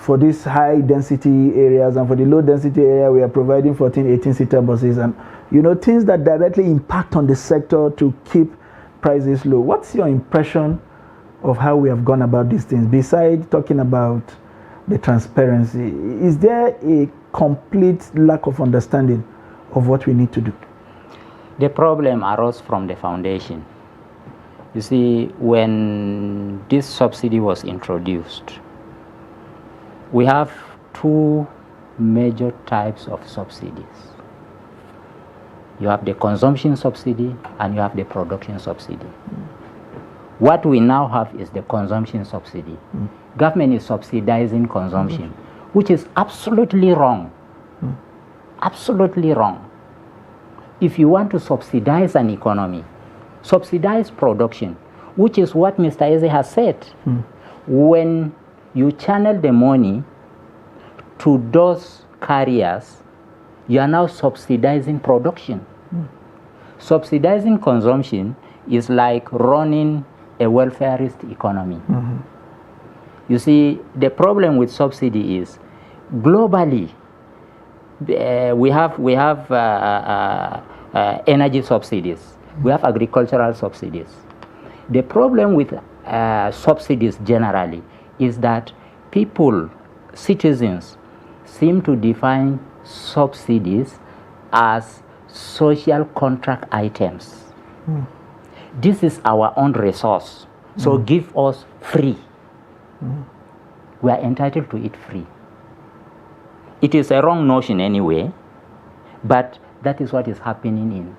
for these high density areas, and for the low density area, we are providing 14, 18-seater buses, and things that directly impact on the sector to keep prices low. What's your impression of how we have gone about these things, besides talking about the transparency? Is there a complete lack of understanding of what we need to do? The problem arose from the foundation. You see, when this subsidy was introduced, we have two major types of subsidies. You have the consumption subsidy and you have the production subsidy. What we now have is the consumption subsidy. Government is subsidizing consumption, which is absolutely wrong. Absolutely wrong. If you want to subsidize an economy, subsidize production, which is what Mr. Eze has said. When you channel the money to those carriers, you are now subsidizing production. Subsidizing consumption is like running a welfareist economy. You see, the problem with subsidy is globally, we have energy subsidies, we have agricultural subsidies. The problem with subsidies generally is that people, citizens, seem to define subsidies as social contract items. This is our own resource, so give us free. We are entitled to it free. It is a wrong notion anyway, but that is what is happening in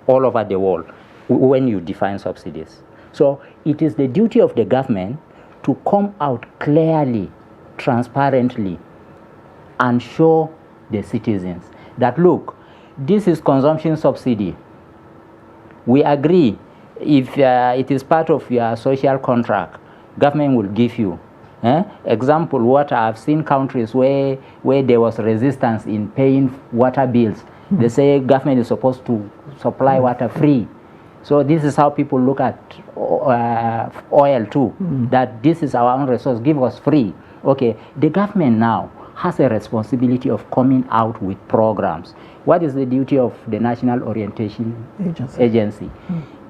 all over the world when you define subsidies. So it is the duty of the government to come out clearly, transparently, and show the citizens that, look, this is consumption subsidy. We agree, if it is part of your social contract, government will give you. Example, what I've seen countries where there was resistance in paying water bills. They say government is supposed to supply water free. So this is how people look at oil too, that this is our own resource, give us free. Okay, the government now has a responsibility of coming out with programs. What is the duty of the National Orientation Agency?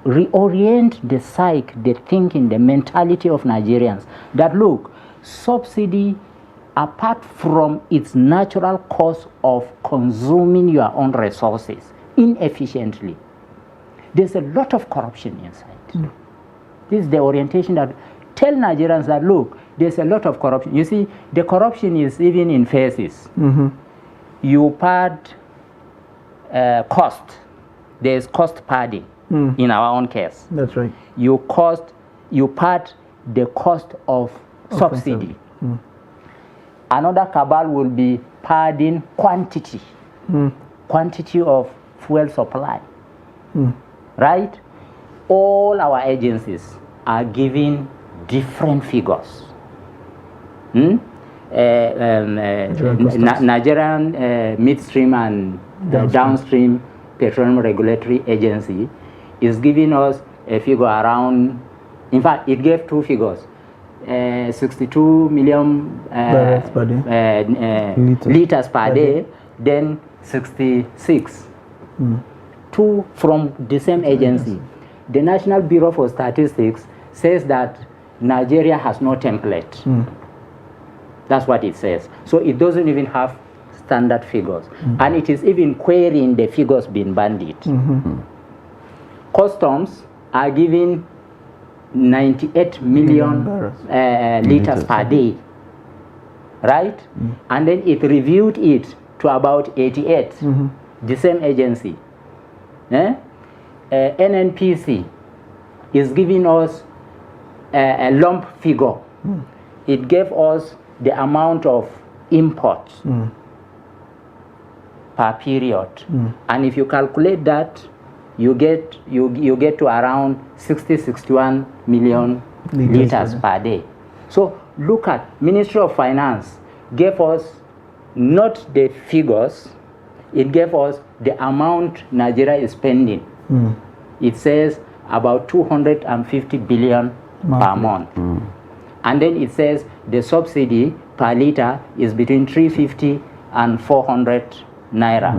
Reorient the psyche, the thinking, the mentality of Nigerians that, look, subsidy, apart from its natural cost of consuming your own resources inefficiently, there's a lot of corruption inside. This is the orientation that tell Nigerians that, look, there's a lot of corruption. You see, the corruption is even in phases. You pad cost. There's cost padding in our own case. That's right. You pad the cost of subsidy. Another cabal will be padding quantity. Quantity of fuel supply. Right? All our agencies are giving different figures. Nigerian midstream and downstream Petroleum Regulatory Agency is giving us a figure around, in fact, it gave two figures, 62 million liters per day, then 66. Two from the same agency. The National Bureau for Statistics says that Nigeria has no template. That's what it says. So it doesn't even have standard figures. And it is even querying the figures being bandied. Customs are giving 98 million liters per day. Right? And then it reviewed it to about 88. The same agency. NNPC is giving us a lump figure. It gave us the amount of imports per period, and if you calculate that, you get to around 61 million liters per day. So look at Ministry of Finance gave us not the figures, it gave us the amount Nigeria is spending. It says about 250 billion per month. And then it says the subsidy per liter is between 350 and 400 naira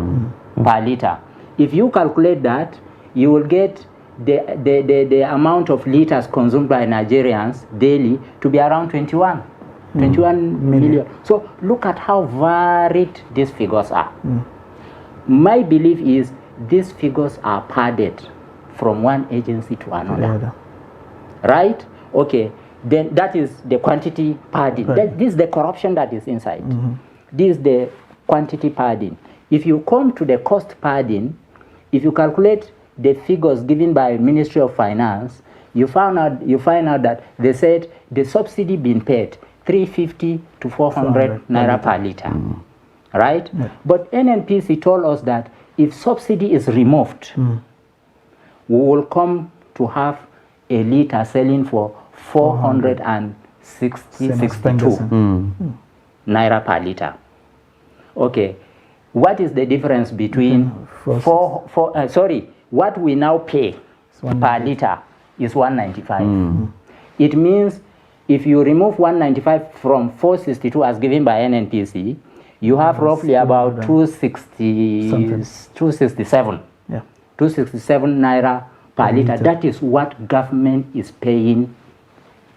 per liter. If you calculate that, you will get the amount of liters consumed by Nigerians daily to be around 21 million. So look at how varied these figures are. My belief is these figures are padded from one agency to another. Right? Okay. Then that is the quantity padding. This is the corruption that is inside. This is the quantity padding. If you come to the cost padding, if you calculate the figures given by Ministry of Finance, you find out that they said the subsidy being paid 350 to 400 naira per liter. Right? Yeah. But NNPC told us that if subsidy is removed, we will come to have a liter selling for 462 naira per liter. Okay, what is the difference between what we now pay per liter is 195. It means if you remove 195 from 462 as given by NNPC, you have roughly about 267 naira per liter. That is what government is paying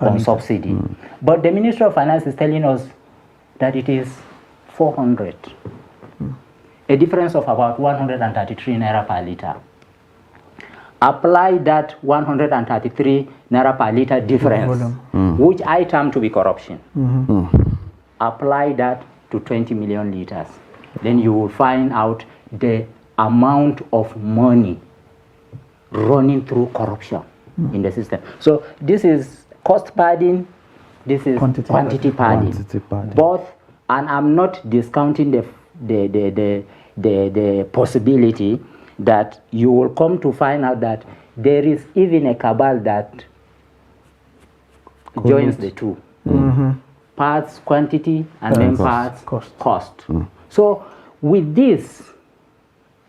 on subsidy. But the Ministry of Finance is telling us that it is 400. A difference of about 133 naira per liter. Apply that 133 naira per liter difference, which I term to be corruption. Apply that to 20 million liters. Then you will find out the amount of money running through corruption in the system. So this is cost padding, this is quantity padding. Both, and I'm not discounting the possibility that you will come to find out that there is even a cabal that joins the two. Parts quantity and then parts cost. So with this,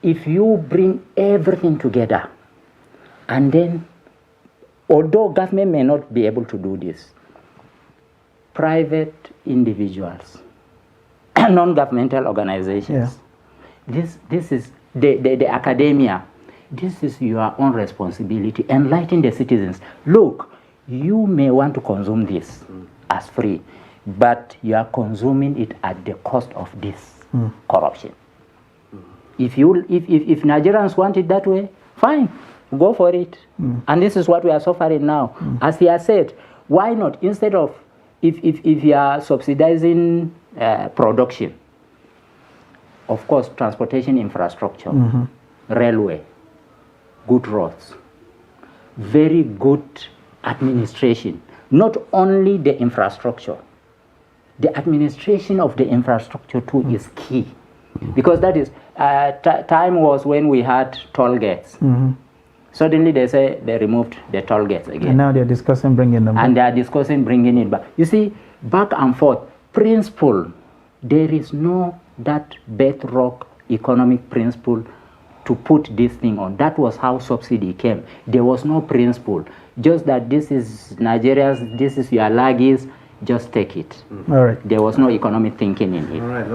if you bring everything together, and then, although government may not be able to do this, private individuals, non-governmental organizations, this is the academia, this is your own responsibility. Enlighten the citizens. Look, you may want to consume this as free, but you are consuming it at the cost of this corruption. If Nigerians want it that way, fine, go for it. And this is what we are suffering now. As he has said, why not, instead of, if you are subsidizing production, of course, transportation infrastructure, railway, good roads, very good administration, not only the infrastructure, the administration of the infrastructure too is key. Because that is, time was when we had toll gates. Suddenly they say they removed the toll gates again. And now they're discussing bringing them back. And they are discussing bringing it back. You see, back and forth, principle, there is no that bedrock economic principle to put this thing on. That was how subsidy came. There was no principle. Just that this is Nigeria's, this is your laggies, just take it. All right. There was no economic thinking in it. All right.